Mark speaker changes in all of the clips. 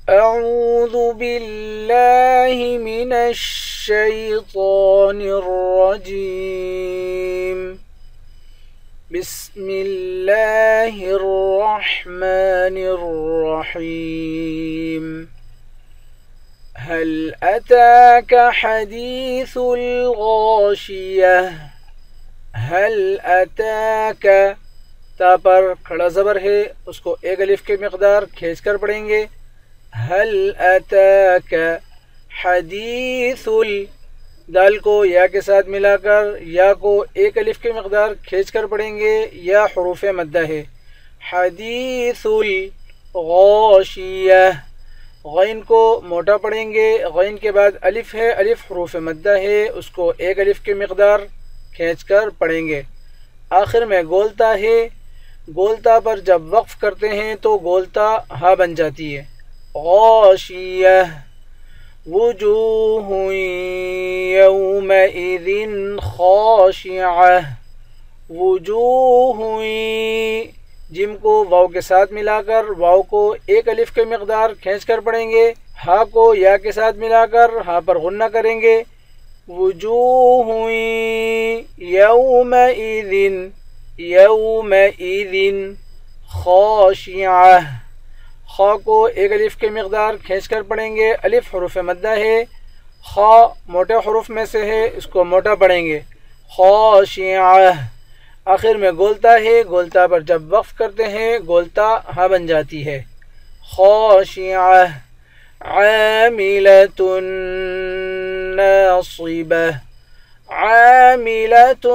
Speaker 1: أعوذ بالله من الشيطان الرجيم. بسم الله الرحمن الرحيم. هل أتاك حديث الغاشية. هل أتاك تا پر کھڑا زبر ہے، اس کو ایک الف کے مقدار کھینچ کر پڑھیں گے. هل أتاك حدیث دال کو یا کے ساتھ ملا کر یا کو ایک الف کے مقدار کھینچ کر پڑھیں گے، یا حروف مدہ ہے. حدیث الغاشیہ، غین کو موٹا پڑھیں گے، غین کے بعد الف ہے، الف حروف مدہ ہے، اس کو ایک الف کے مقدار کھینچ کر پڑھیں گے. آخر میں گولتا ہے، گولتا پر جب وقف کرتے ہیں تو گولتا ہا بن جاتی ہے. غاشیہ وجوہ یومئذ خاشعہ. وجوہ جم کو واو کے ساتھ ملا کر واو کو ایک الف کے مقدار کھینچ کر پڑھیں گے، ہا کو یا کے ساتھ ملا کر ہا پر غنہ کریں گے. وجوہ یومئذ یومئذ خاشعہ. خا کو ایک الف کے مقدار کھینچ کر پڑھیں گے، الف حروف مدہ ہے، خا موٹے حروف میں سے ہے، اس کو موٹا پڑھیں گے. خاشعہ. آخر میں گولتا ہے، گولتا پر جب وقف کرتے ہیں گولتا ہا بن جاتی ہے. خاشعہ. عاملۃ ناصبہ. عاملۃ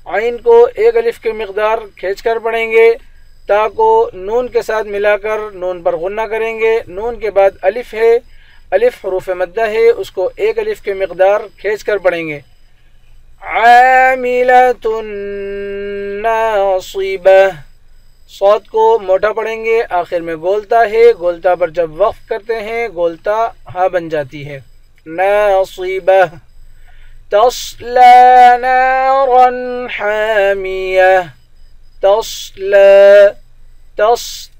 Speaker 1: عین کو ایک الف کے مقدار کھینچ کر پڑھیں گے، تا کو نون کے ساتھ ملا کر نون پر غنہ کریں گے. نون کے بعد الف ہے، الف حروف مدہ ہے، اس کو ایک الف کے مقدار کھینچ کر پڑھیں گے. عاملۃ ناصبہ. صاد کو موٹا پڑھیں گے، آخر میں گولتا ہے، گولتا پر جب وقف کرتے ہیں گولتا ہا بن جاتی ہے. ناصبہ. تصلی نارا حامیہ. تصلی.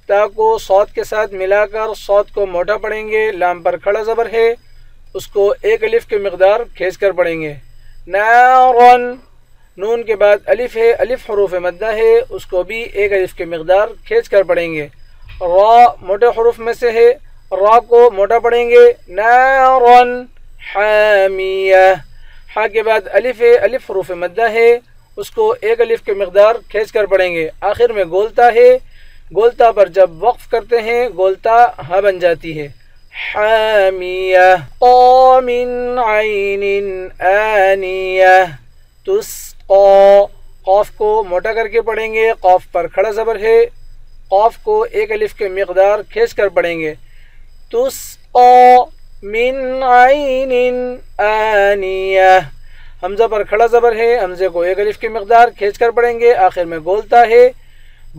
Speaker 1: تا کو صاد کے ساتھ ملا کر صاد کو موٹا پڑھیں گے، لام پر کھڑا زبر ہے، اس کو ایک الف کے مقدار کھینچ کر پڑھیں گے. نارن. نون کے بعد الف ہے، الف حروف مدہ ہے، اس کو بھی ایک الف کے مقدار کھینچ کر پڑھیں گے. را موٹے حروف میں سے ہے، را کو موٹا پڑھیں گے. نارن حامیہ. ہا کے بعد الف ہے، الف حروف مدہ ہے، اس کو ایک الف کے مقدار کھینچ کر پڑھیں گے. آخر میں گولتا ہے، گولتا پر جب وقف کرتے ہیں گولتا ہا بن جاتی ہے. حامیہ. قام عین آنیہ. تسقا. قاف کو موٹا کر کے پڑھیں گے، قاف پر کھڑا زبر ہے، قاف کو ایک الف کے مقدار کھینچ کر پڑھیں گے. تسقا من عین آنیہ. حمزہ پر کھڑا زبر ہے، حمزے کو ایک الف کی مقدار کھینچ کر پڑھیں گے. آخر میں گولتا ہے،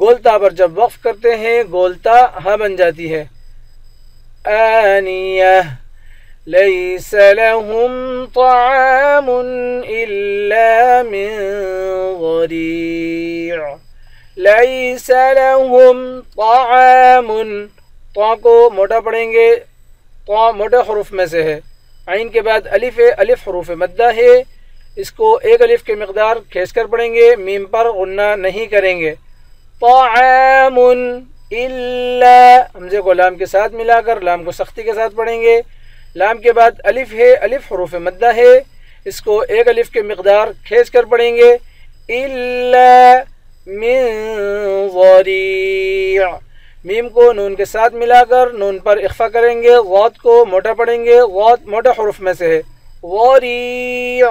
Speaker 1: گولتا پر جب وقف کرتے ہیں گولتا ہا بن جاتی ہے. آنیہ. لیس لهم طعام الا من ضریع. لیس لهم طعام. طا کو موٹا پڑھیں گے، طا موٹے حروف میں سے ہے، عین کے بعد الف ہے، الف حروف مدہ ہے، اس کو ایک الف کے مقدار کھینچ کر پڑھیں گے، میم پر غنہ نہیں کریں گے. طعام الا. حمزے کو لام کے ساتھ ملا کر لام کو سختی کے ساتھ پڑھیں گے، لام کے بعد الف ہے، الف حروف مدہ ہے، اس کو ایک الف کے مقدار کھینچ کر پڑھیں گے. الا من ضریع. میم کو نون کے ساتھ ملا کر نون پر اخفا کریں گے، غاد کو موٹا پڑھیں گے، غاد موٹا حروف میں سے ہے. ضریع.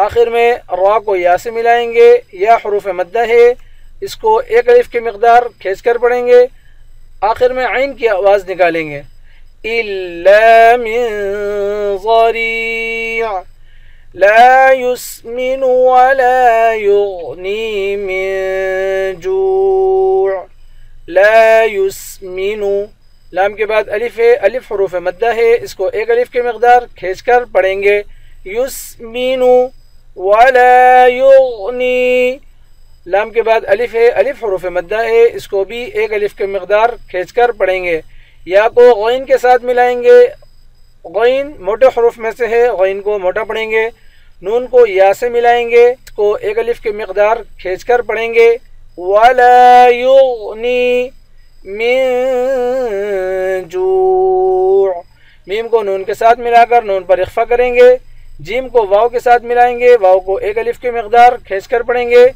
Speaker 1: آخر میں را کو یا سے ملائیں گے، یا حروف مدہ ہے، اس کو ایک الف کی مقدار کھینچ کر پڑھیں گے، آخر میں عین کی آواز نکالیں گے. الا من ضریع. لا يسمن ولا يغني من جوع. لا يسمن. لام کے بعد الف ہے، الف حروف مدہ ہے، اس کو ایک الف کی مقدار کھینچ کر پڑھیں گے. یسمن ولا یغنی. لام کے بعد الف ہے، الف حروف مدہ ہے، اس کو بھی ایک الف کی مقدار کھینچ کر پڑھیں گے. یا کو غین کے ساتھ ملائیں گے، غین موٹے حروف میں سے ہے، غین کو موٹا پڑھیں گے، نون کو یا سے ملائیں گے، اس کو ایک الف کی مقدار کھینچ کر پڑھیں گے، وَلَا يُغْنِي مِن جُوع، میم کو نون کے ساتھ ملا کر نون پر اخفا کریں گے، جیم کو واو کے ساتھ ملائیں گے، واو کو ایک الف کی مقدار کھینچ کر پڑھیں گے،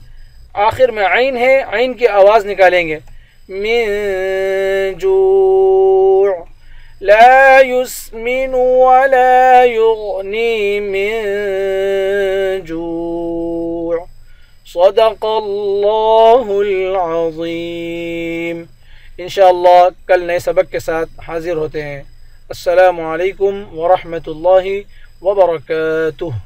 Speaker 1: آخر میں عین ہے، عین کی آواز نکالیں گے، من جوع لا يسمن ولا يغني من جوع صدق اللہ العظیم۔ انشاءاللہ کل نئے سبق کے ساتھ حاضر ہوتے ہیں۔ السلام علیکم ورحمۃ اللہ وبرکاتہ۔